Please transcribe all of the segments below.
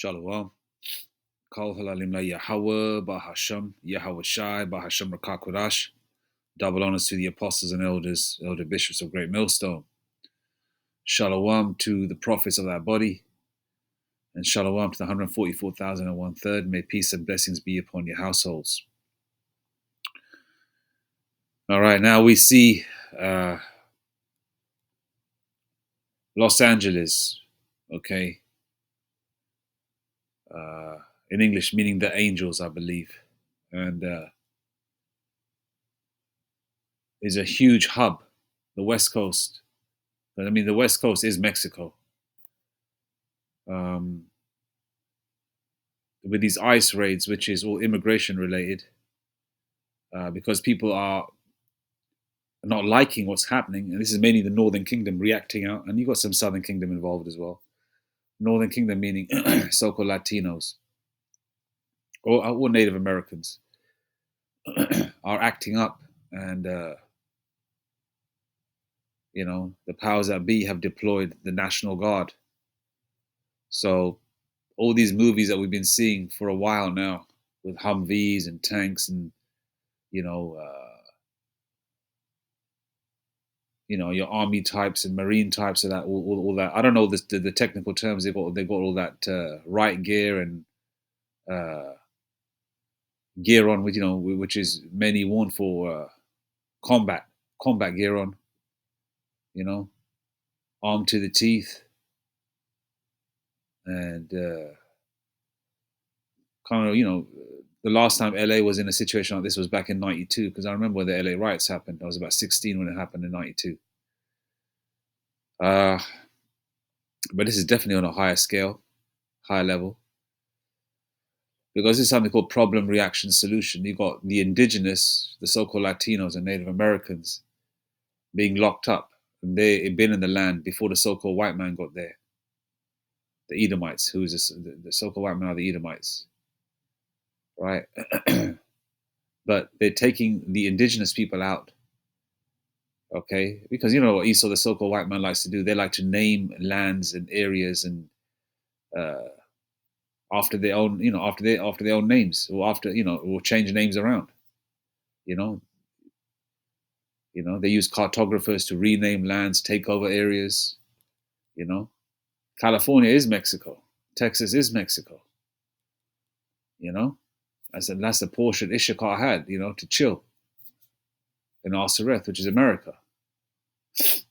Shalom. Kol halalim la Yahweh, Bahasham, Yahweh Shai, Bahasham Rakakwadash. Double honors to the apostles and elders, elder bishops of Great Millstone. Shalom to the prophets of that body. And shalom to the 144,001 third. May peace and blessings be upon your households. All right, now we see Los Angeles, okay? In English, meaning the angels, I believe. And is a huge hub, the West Coast. I mean, the West Coast is Mexico. With these ICE raids, which is all immigration related, because people are not liking what's happening, and this is mainly the Northern Kingdom reacting out, and you've got some Southern Kingdom involved as well. Northern Kingdom meaning so-called Latinos or Native Americans are acting up, and the powers that be have deployed the National Guard. So all these movies that we've been seeing for a while now with Humvees and tanks and your army types and marine types of that, all that. I don't know the technical terms. They got all that riot gear and gear on, which is many worn for combat gear on. Armed to the teeth, and the last time LA was in a situation like this was back in '92, because I remember when the LA riots happened. I was about 16 when it happened in '92. But this is definitely on a higher scale, higher level, because it's something called problem, reaction, solution. You got the indigenous, the so-called Latinos and Native Americans being locked up, and they had been in the land before the so-called white man got there. The Edomites, who is the so-called white man are the Edomites, right? But they're taking the indigenous people out, okay? Because you know what Esau, the so-called white man, likes to do? They like to name lands and areas and after their own, after their own names, or or change names around. They use cartographers to rename lands, take over areas. California is Mexico. Texas is Mexico. That's the portion Issachar had, to chill in Al-Sareth, which is America.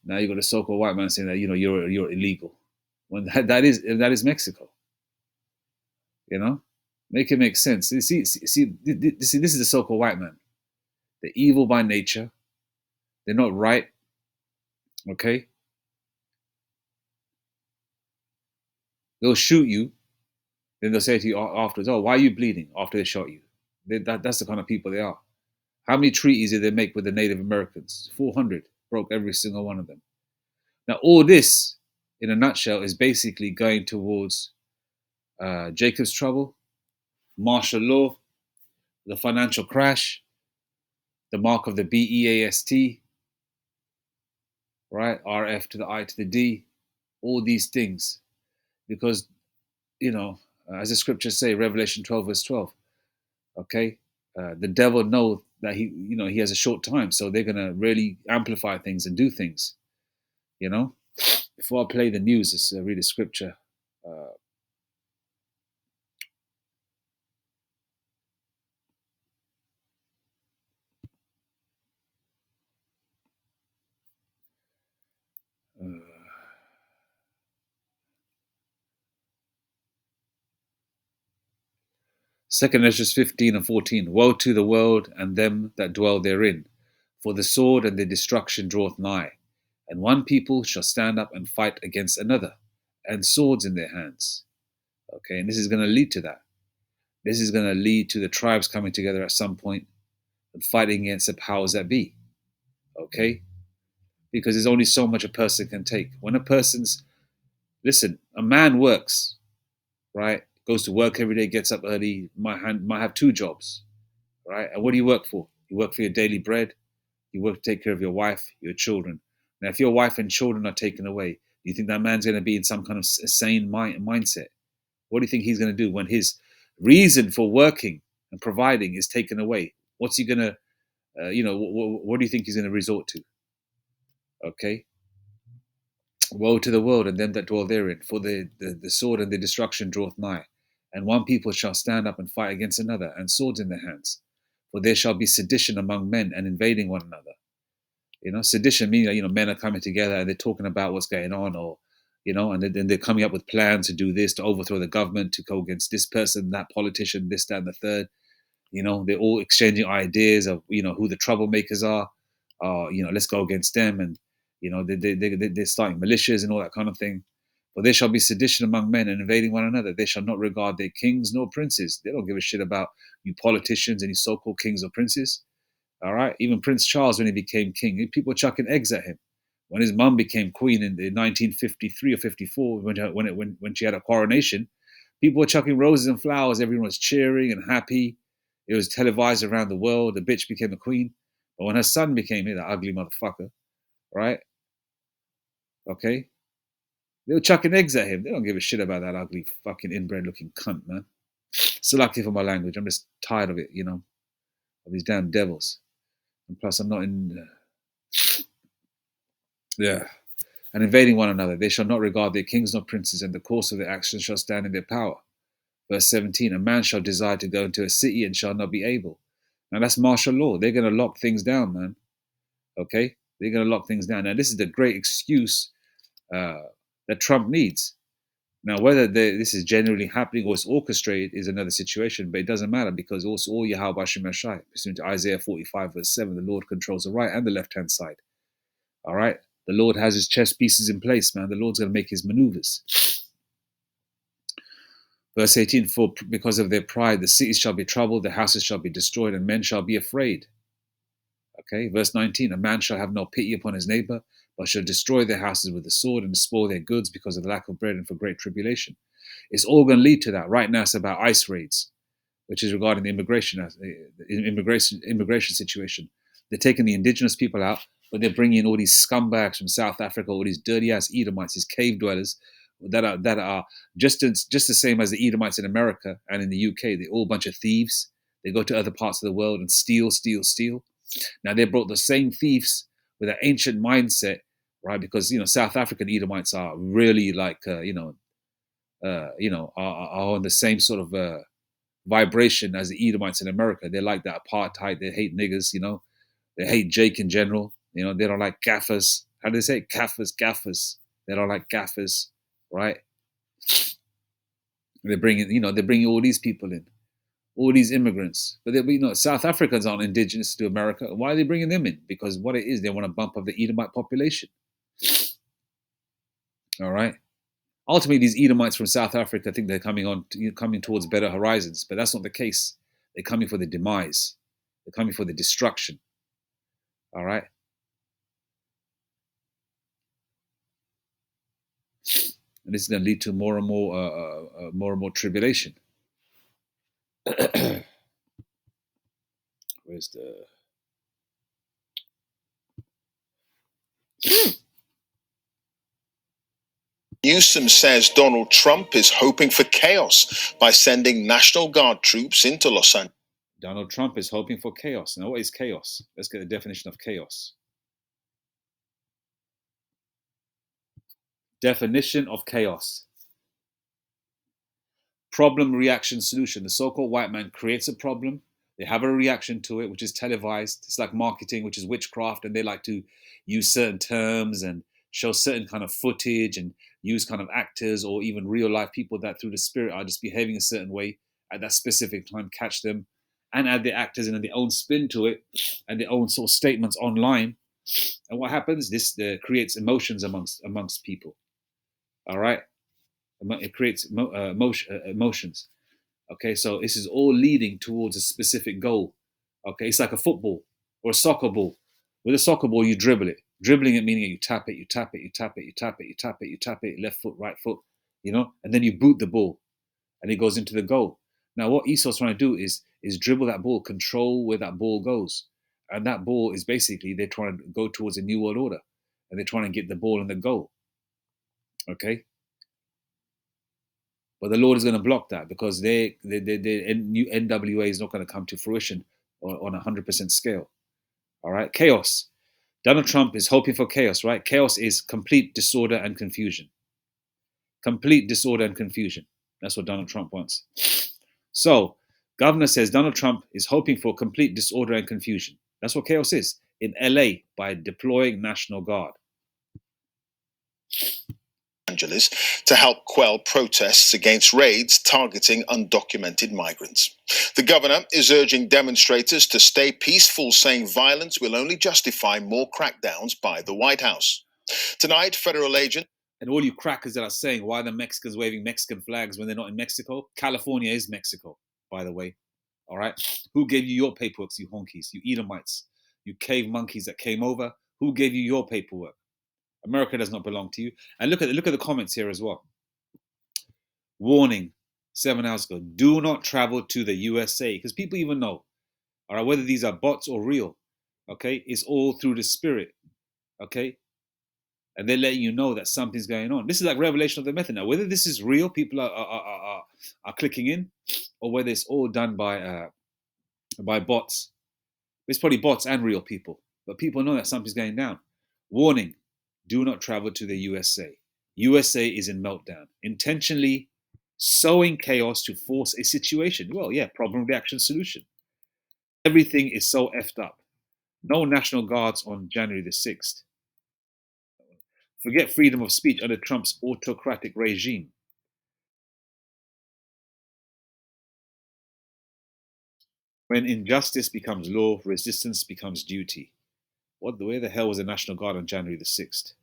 Now you got a so-called white man saying that you're illegal, when that is Mexico. Make it make sense. See, this is the so-called white man. They're evil by nature. They're not right. Okay. They'll shoot you. Then they'll say to you afterwards, "Oh, why are you bleeding?" After they shot you. That's the kind of people they are. How many treaties did they make with the Native Americans? 400. Broke every single one of them. Now, all this, in a nutshell, is basically going towards Jacob's trouble, martial law, the financial crash, the mark of the BEAST, right? RF to the I to the D, all these things. Because, as the scriptures say, Revelation 12, verse 12, okay? The devil knows that he has a short time, so they're going to really amplify things and do things, Before I play the news, let's read a scripture. Second Ezra 15 and 14. Woe to the world and them that dwell therein, for the sword and the destruction draweth nigh, and one people shall stand up and fight against another, and swords in their hands. Okay, and this is going to lead to that. This is going to lead to the tribes coming together at some point and fighting against the powers that be. Okay, because there's only so much a person can take. When a man works, right? Goes to work every day, gets up early, might have two jobs, right? And what do you work for? You work for your daily bread. You work to take care of your wife, your children. Now, if your wife and children are taken away, do you think that man's going to be in some kind of sane mindset? What do you think he's going to do when his reason for working and providing is taken away? What's he going to, what do you think he's going to resort to? Okay. Woe to the world and them that dwell therein, for the sword and the destruction draweth nigh. And one people shall stand up and fight against another, and swords in their hands. For there shall be sedition among men and invading one another. Sedition meaning men are coming together and they're talking about what's going on, or and then they're coming up with plans to do this, to overthrow the government, to go against this person, that politician, this, that, and the third. They're all exchanging ideas of who the troublemakers are. Let's go against them, and they're starting militias and all that kind of thing. But there shall be sedition among men and invading one another. They shall not regard their kings nor princes. They don't give a shit about you politicians and you so-called kings or princes. All right. Even Prince Charles, when he became king, people were chucking eggs at him. When his mum became queen in 1953 or 54, when she had a coronation, people were chucking roses and flowers. Everyone was cheering and happy. It was televised around the world. The bitch became a queen. But when her son became that ugly motherfucker, right? Okay. They were chucking eggs at him. They don't give a shit about that ugly fucking inbred looking cunt, man. So lucky for my language. I'm just tired of it, of these damn devils. And plus, I'm not in. Yeah. And invading one another. They shall not regard their kings nor princes, and the course of their actions shall stand in their power. Verse 17, a man shall desire to go into a city and shall not be able. Now that's martial law. They're going to lock things down, man. Okay? They're going to lock things down. Now this is the great excuse that Trump needs. Now, whether this is generally happening or it's orchestrated is another situation, but it doesn't matter because also all Yahweh Hashem Yashai, pursuant to Isaiah 45 verse 7, the Lord controls the right and the left-hand side. All right? The Lord has his chess pieces in place, man. The Lord's going to make his maneuvers. Verse 18, for because of their pride, the cities shall be troubled, the houses shall be destroyed, and men shall be afraid. Okay, verse 19, a man shall have no pity upon his neighbor, but shall destroy their houses with the sword and spoil their goods because of the lack of bread and for great tribulation. It's all going to lead to that. Right now, it's about ICE raids, which is regarding the immigration situation. They're taking the indigenous people out, but they're bringing in all these scumbags from South Africa, all these dirty ass Edomites, these cave dwellers that are just the same as the Edomites in America and in the UK. They're all a bunch of thieves. They go to other parts of the world and steal. Now they brought the same thieves with an ancient mindset, right? Because South African Edomites are really like are on the same sort of vibration as the Edomites in America. They're like that apartheid. They hate niggers. They hate Jake in general. They don't like gaffers. How do they say it? Gaffers. They don't like gaffers, right? They're bringing all these people in, all these immigrants. But South Africans aren't indigenous to America. Why are they bringing them in? Because what it is, they want to bump up the Edomite population. All right. Ultimately, these Edomites from South Africa think they're coming towards better horizons, but that's not the case. They're coming for the demise. They're coming for the destruction. All right. And this is going to lead to more and more tribulation. Where's the? Newsom says Donald Trump is hoping for chaos by sending National Guard troops into Los Angeles. Donald Trump is hoping for chaos. Now, what is chaos? Let's get the definition of chaos. Definition of chaos. Problem, reaction, solution. The so-called white man creates a problem. They have a reaction to it, which is televised. It's like marketing, which is witchcraft, and they like to use certain terms and show certain kind of footage and use kind of actors or even real life people that through the spirit are just behaving a certain way at that specific time, catch them and add the actors and their own spin to it and their own sort of statements online. And what happens? This creates emotions amongst people. All right, it creates emotions. Okay, so this is all leading towards a specific goal. Okay, it's like a football or a soccer ball. With a soccer ball, you dribble it. Dribbling it meaning you tap it, you tap it, you tap it, you tap it, you tap it, you tap it, left foot, right foot, and then you boot the ball, and it goes into the goal. Now, what Esau's trying to do is dribble that ball, control where that ball goes, and that ball is basically they're trying to go towards a new world order, and they're trying to get the ball in the goal. Okay. But the Lord is going to block that because the new NWA is not going to come to fruition on a 100% scale. All right, chaos. Donald Trump is hoping for chaos, right? Chaos is complete disorder and confusion. Complete disorder and confusion. That's what Donald Trump wants. So, governor says Donald Trump is hoping for complete disorder and confusion. That's what chaos is in LA by deploying National Guard. Angeles to help quell protests against raids targeting undocumented migrants. The governor is urging demonstrators to stay peaceful, saying violence will only justify more crackdowns by the White House. Tonight, federal agents. And all you crackers that are saying, why are the Mexicans waving Mexican flags when they're not in Mexico? California is Mexico, by the way. All right? Who gave you your paperwork, you honkies, you Edomites, you cave monkeys that came over? Who gave you your paperwork? America does not belong to you. And look at the comments here as well. Warning, 7 hours ago, do not travel to the USA, because people even know, all right, whether these are bots or real, okay, it's all through the spirit, okay, and they're letting you know that something's going on. This is like revelation of the method now. Whether this is real, people are clicking in, or whether it's all done by bots. It's probably bots and real people, but people know that something's going down. Warning, do not travel to the USA. USA is in meltdown, intentionally sowing chaos to force a situation. Well, yeah, problem, reaction, solution. Everything is so effed up. No National Guards on January the 6th. Forget freedom of speech under Trump's autocratic regime. When injustice becomes law, resistance becomes duty. Where the hell was the National Guard on January the 6th?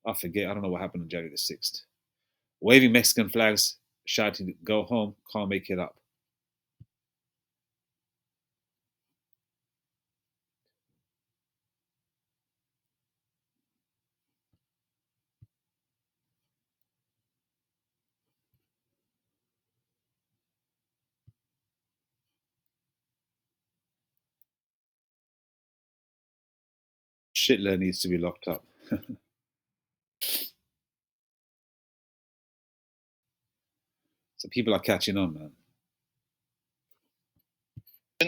I forget. I don't know what happened on January the 6th. Waving Mexican flags, shouting, go home, can't make it up. Shitler needs to be locked up. So people are catching on, man.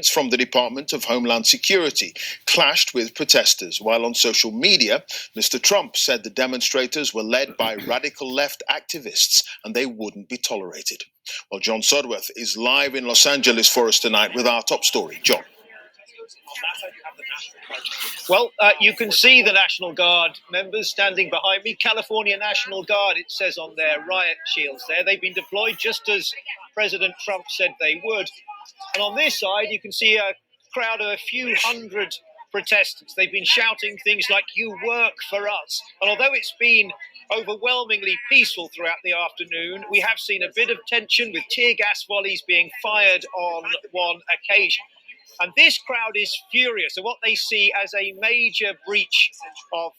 From the Department of Homeland Security clashed with protesters, while on social media, Mr. Trump said the demonstrators were led by radical left activists and they wouldn't be tolerated. Well, John Sudworth is live in Los Angeles for us tonight with our top story. John. Well, you can see the National Guard members standing behind me. California National Guard, it says on their riot shields there. They've been deployed just as President Trump said they would. And on this side, you can see a crowd of a few hundred protesters. They've been shouting things like, "You work for us." And although it's been overwhelmingly peaceful throughout the afternoon, we have seen a bit of tension with tear gas volleys being fired on one occasion. And this crowd is furious at what they see as a major breach of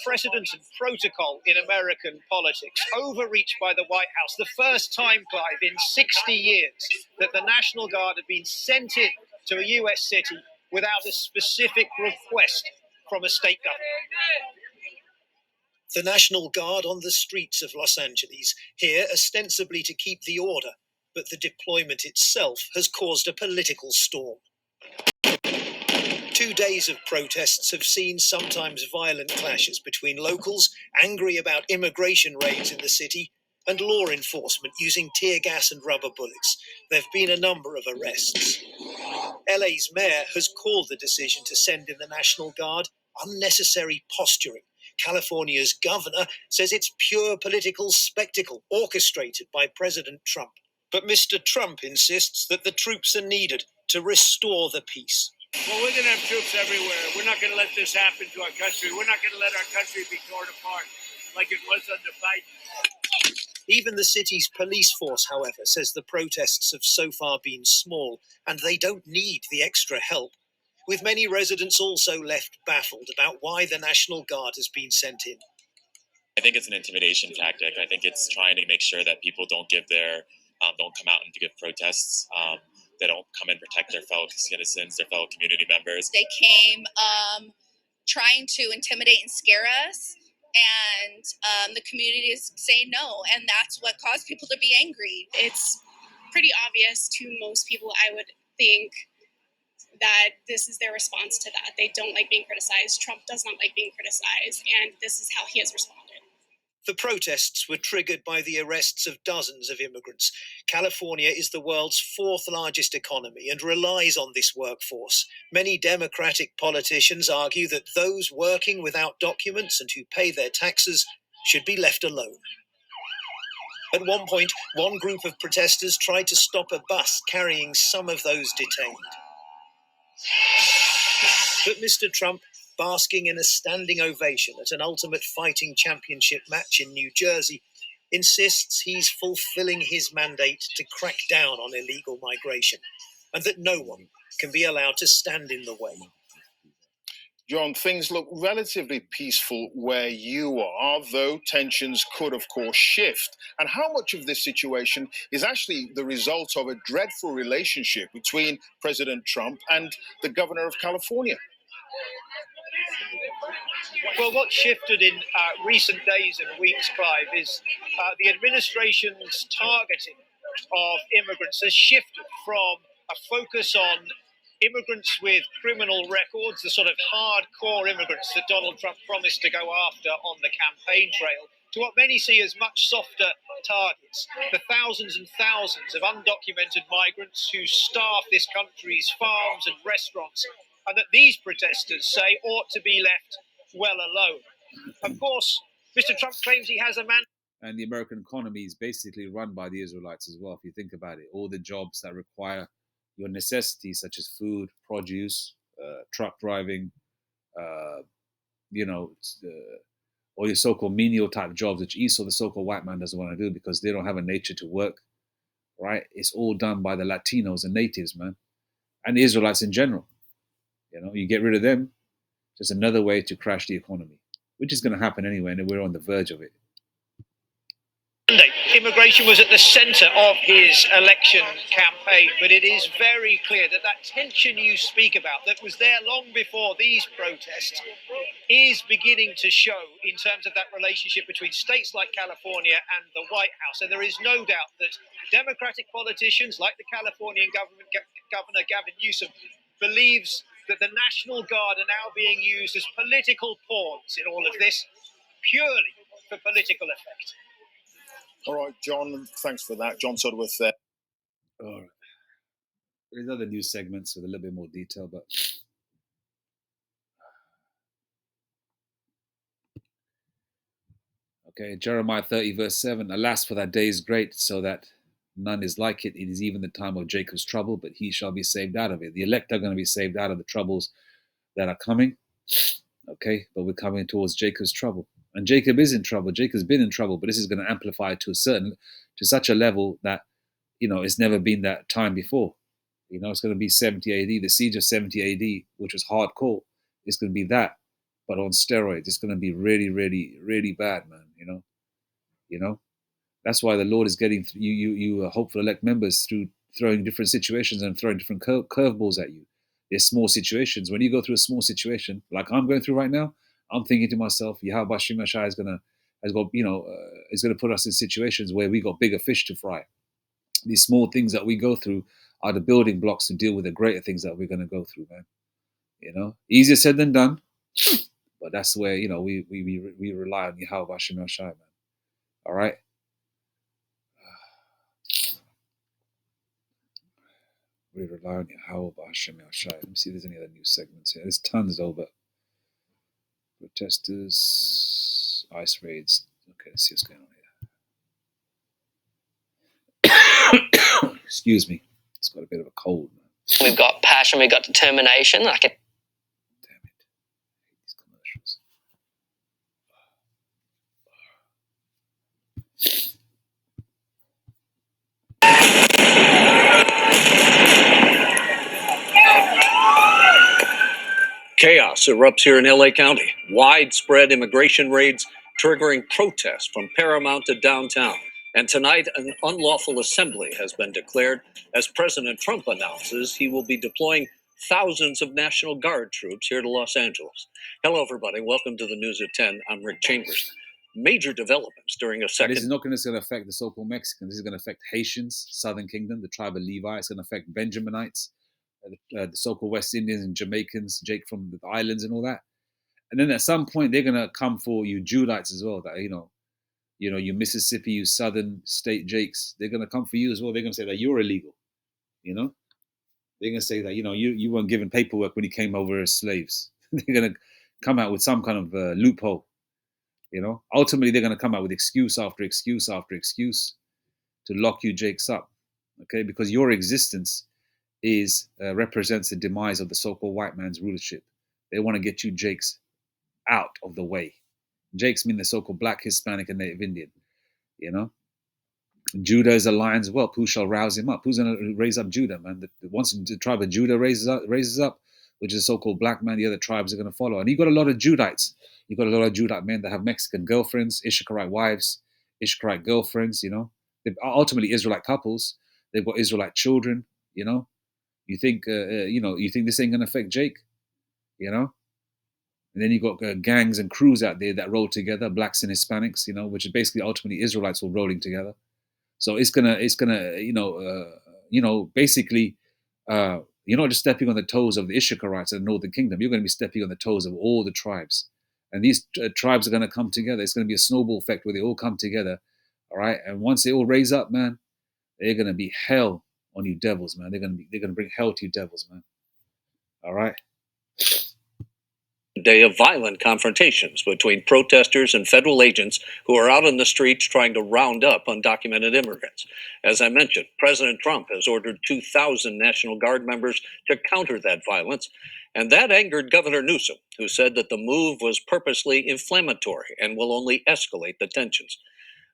precedent and protocol in American politics, overreach by the White House. The first time, Clive, in 60 years that the National Guard had been sent in to a US city without a specific request from a state government. The National Guard on the streets of Los Angeles, here ostensibly to keep the order, but the deployment itself has caused a political storm. 2 days of protests have seen sometimes violent clashes between locals angry about immigration raids in the city and law enforcement using tear gas and rubber bullets. There have been a number of arrests. LA's mayor has called the decision to send in the National Guard unnecessary posturing. California's governor says it's pure political spectacle orchestrated by President Trump. But Mr. Trump insists that the troops are needed to restore the peace. Well, we're going to have troops everywhere. We're not going to let this happen to our country. We're not going to let our country be torn apart like it was under Biden. Even the city's police force, however, says the protests have so far been small and they don't need the extra help, with many residents also left baffled about why the National Guard has been sent in. I think it's an intimidation tactic. I think it's trying to make sure that people don't come out and give protests. They don't come and protect their fellow citizens, their fellow community members. They came trying to intimidate and scare us, and the community is saying no, and that's what caused people to be angry. It's pretty obvious to most people, I would think, that this is their response to that. They don't like being criticized. Trump does not like being criticized, and this is how he has responded. The protests were triggered by the arrests of dozens of immigrants. California is the world's fourth largest economy and relies on this workforce. Many Democratic politicians argue that those working without documents and who pay their taxes should be left alone. At one point, one group of protesters tried to stop a bus carrying some of those detained. But Mr. Trump, basking in a standing ovation at an Ultimate Fighting Championship match in New Jersey, insists he's fulfilling his mandate to crack down on illegal migration and that no one can be allowed to stand in the way. John, things look relatively peaceful where you are, though tensions could, of course, shift. And how much of this situation is actually the result of a dreadful relationship between President Trump and the governor of California? Well, what shifted in recent days and weeks, Clive, is the administration's targeting of immigrants has shifted from a focus on immigrants with criminal records, the sort of hardcore immigrants that Donald Trump promised to go after on the campaign trail, to what many see as much softer targets, the thousands and thousands of undocumented migrants who staff this country's farms and restaurants, and that these protesters say ought to be left well alone. Of course, Mr. Trump claims he has a man. And the American economy is basically run by the Israelites as well, if you think about it. All the jobs that require your necessities, such as food, produce, truck driving, all your so-called menial type jobs, which Esau, the so-called white man, doesn't want to do because they don't have a nature to work, right? It's all done by the Latinos and natives, man, and the Israelites in general. You get rid of them, just another way to crash the economy, which is going to happen anyway, and we're on the verge of it. Monday, immigration was at the centre of his election campaign, but it is very clear that that tension you speak about, that was there long before these protests, is beginning to show in terms of that relationship between states like California and the White House. And there is no doubt that Democratic politicians like the Californian Governor Gavin Newsom believes that the National Guard are now being used as political pawns in all of this, purely for political effect. All right, John, thanks for that. John Sudworth there. All right. There's other news segments with a little bit more detail, but okay, Jeremiah 30 verse 7, alas, for that day is great, so that none is like it. It is even the time of Jacob's trouble, but he shall be saved out of it. The elect are going to be saved out of the troubles that are coming, okay? But we're coming towards Jacob's trouble. And Jacob is in trouble. Jacob's been in trouble, but this is going to amplify to such a level that, it's never been that time before. It's going to be 70 AD. The siege of 70 AD, which was hardcore, is going to be that, but on steroids. It's going to be really, really, really bad, man. That's why the Lord is getting you hopeful elect members through throwing different situations and throwing different curveballs at you. There's small situations. When you go through a small situation, like I'm going through right now, I'm thinking to myself, Yahweh Shem Yashai is gonna put us in situations where we got bigger fish to fry. These small things that we go through are the building blocks to deal with the greater things that we're gonna go through, man. Easier said than done, but that's where we rely on Yahweh Shem Yashai, man. All right. We rely on Yahweh Hashem Yashai. Let me see if there's any other news segments here. There's tons though, but protesters, ICE raids. Okay, let's see what's going on here. Excuse me. It's got a bit of a cold, man. We've got passion, we've got determination. Damn it. I hate these commercials. Chaos erupts here in LA County. Widespread immigration raids triggering protests from Paramount to downtown. And tonight, an unlawful assembly has been declared as President Trump announces he will be deploying thousands of National Guard troops here to Los Angeles. Hello, everybody. Welcome to the News at 10. I'm Rick Chambers. Major developments during a But this is second. not going to affect the so-called Mexicans. This is going to affect Haitians, Southern Kingdom, the tribe of Levi. It's going to affect Benjaminites, the so-called West Indians and Jamaicans, Jake from the islands and all that. And then at some point, they're going to come for you Judites as well. That you Mississippi, you Southern state Jakes. They're going to come for you as well. They're going to say that you're illegal. They're going to say that you weren't given paperwork when you came over as slaves. They're going to come out with some kind of loophole. Ultimately, they're going to come out with excuse after excuse after excuse to lock you Jakes up, okay? Because your existence represents the demise of the so-called white man's rulership. They want to get you Jakes out of the way. Jakes mean the so-called Black, Hispanic, and Native Indian. Judah is a lion's whelp. Who shall rouse him up? Who's going to raise up Judah, man? Once the tribe of Judah raises up, which is the so-called black man, the other tribes are going to follow. And you got a lot of Judites. You got a lot of Judite men that have Mexican girlfriends, Issacharite wives, Issacharite girlfriends. They're ultimately Israelite couples. They've got Israelite children. You think you think this ain't going to affect Jake? And then you got gangs and crews out there that roll together, blacks and Hispanics. Which is basically ultimately Israelites all rolling together. So it's gonna basically. You're not just stepping on the toes of the Issacharites in the Northern Kingdom. You're going to be stepping on the toes of all the tribes. And these tribes are going to come together. It's going to be a snowball effect where they all come together. All right. And once they all raise up, man, they're going to be hell on you devils, man. They're going to bring hell to you devils, man. All right. Day of violent confrontations between protesters and federal agents who are out on the streets trying to round up undocumented immigrants. As I mentioned, President Trump has ordered 2,000 National Guard members to counter that violence, and that angered Governor Newsom, who said that the move was purposely inflammatory and will only escalate the tensions.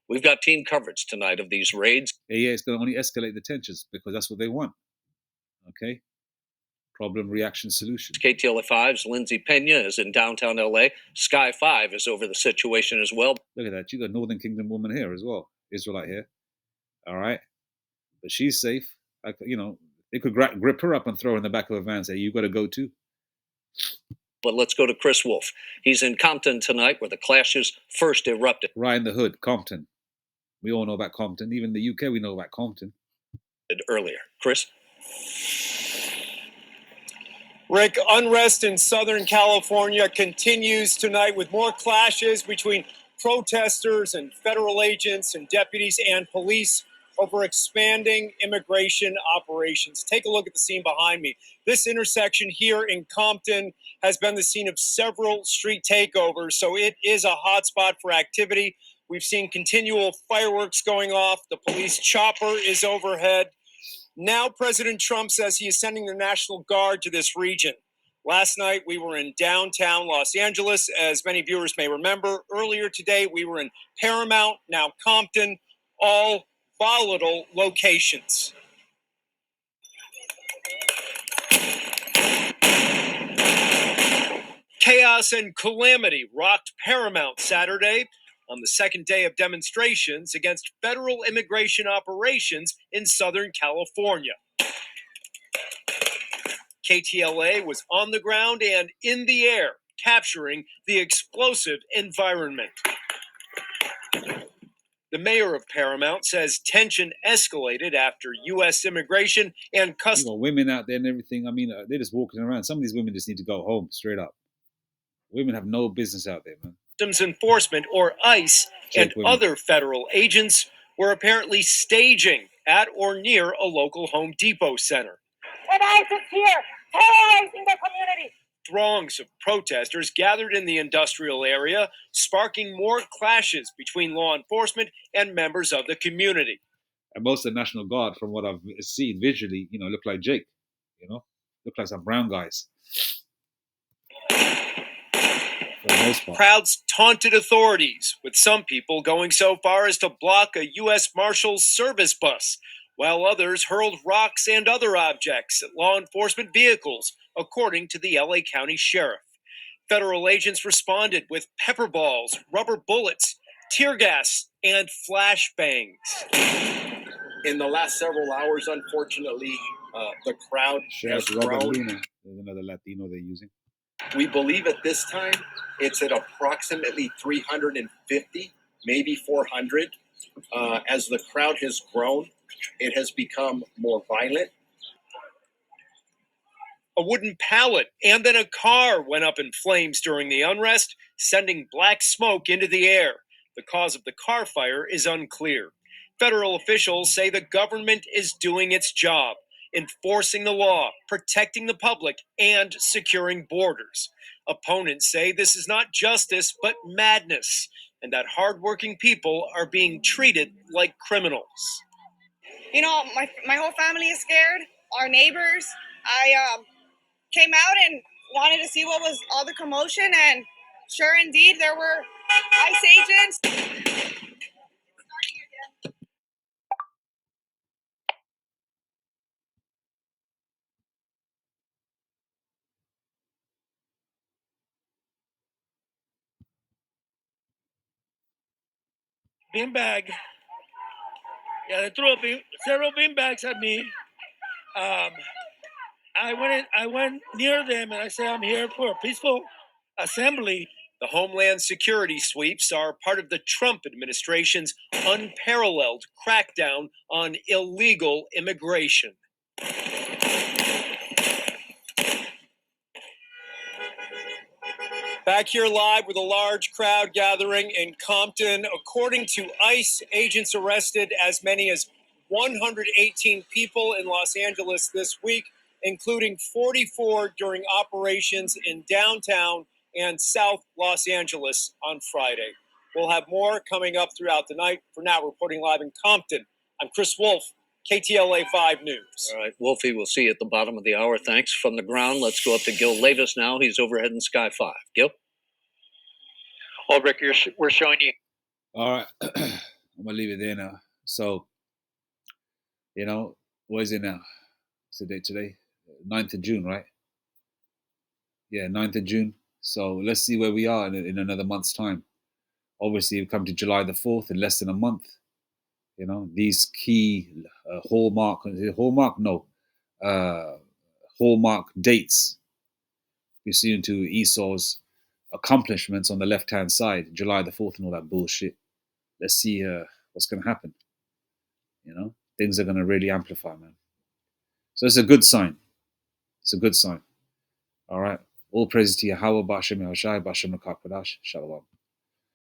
We've got team coverage tonight of these raids. Yeah, it's going to only escalate the tensions because that's what they want. Okay? Problem, reaction, solution. KTLA 5's Lindsay Pena is in downtown LA. Sky 5 is over the situation as well. Look at that. You got Northern Kingdom woman here as well. Israelite here. All right. But she's safe. They could grip her up and throw her in the back of a van and say, you got to go too. But let's go to Chris Wolf. He's in Compton tonight where the clashes first erupted. Right in the hood, Compton. We all know about Compton. Even in the UK, we know about Compton. Earlier. Chris? Rick, unrest in Southern California continues tonight with more clashes between protesters and federal agents and deputies and police over expanding immigration operations. Take a look at the scene behind me. This intersection here in Compton has been the scene of several street takeovers, so it is a hotspot for activity. We've seen continual fireworks going off. The police chopper is overhead. Now President Trump says he is sending the National Guard to this region. Last night, we were in downtown Los Angeles, as many viewers may remember. Earlier today, we were in Paramount, now Compton, all volatile locations. Chaos and calamity rocked Paramount Saturday on the second day of demonstrations against federal immigration operations in Southern California. KTLA was on the ground and in the air, capturing the explosive environment. The mayor of Paramount says tension escalated after U.S. immigration and customs. You got women out there and everything. I mean, they're just walking around. Some of these women just need to go home, straight up. Women have no business out there, man. Customs Enforcement, or ICE, and other federal agents were apparently staging at or near a local Home Depot center. And ICE is here, terrorizing the community. Throngs of protesters gathered in the industrial area, sparking more clashes between law enforcement and members of the community. And most of the National Guard, from what I've seen visually, look like Jake. Look like some brown guys. For the most part. Crowds taunted authorities, with some people going so far as to block a U.S. Marshals service bus, while others hurled rocks and other objects at law enforcement vehicles, according to the L.A. County Sheriff. Federal agents responded with pepper balls, rubber bullets, tear gas, and flashbangs. In the last several hours, unfortunately, The crowd has Sheriff Robert grown. Luna. There's another Latino they're using. We believe at this time it's at approximately 350, maybe 400. As the crowd has grown, it has become more violent. A wooden pallet and then a car went up in flames during the unrest, sending black smoke into the air. The cause of the car fire is unclear. Federal officials say the government is doing its job, enforcing the law, protecting the public, and securing borders. Opponents say this is not justice, but madness, and that hardworking people are being treated like criminals. You know, my whole family is scared. Our neighbors. I came out and wanted to see what was all the commotion, and sure indeed, there were ICE agents. Beanbag. Yeah, they threw several beanbags at me. I went near them and I said, I'm here for a peaceful assembly. The Homeland Security sweeps are part of the Trump administration's unparalleled crackdown on illegal immigration. Back here live with a large crowd gathering in Compton. According to ICE, agents arrested as many as 118 people in Los Angeles this week, including 44 during operations in downtown and South Los Angeles on Friday. We'll have more coming up throughout the night. For now, reporting live in Compton, I'm Chris Wolf, KTLA 5 News. All right, Wolfie, we'll see you at the bottom of the hour. Thanks. From the ground, let's go up to Gil Levis now. He's overhead in Sky 5. Gil? Well, Rick, we're showing you. All right. I'm going to leave it there now. So, what is it now? What's the date today? 9th of June, right? Yeah, 9th of June. So let's see where we are in another month's time. Obviously, we've come to July the 4th in less than a month. These key hallmark dates you see into Esau's accomplishments on the left-hand side, July the 4th and all that bullshit. Let's see what's going to happen. Things are going to really amplify, man. So it's a good sign. It's a good sign. All right. All praise to Yahweh, Bashem Yahushai, Bashem Rakak Shalom.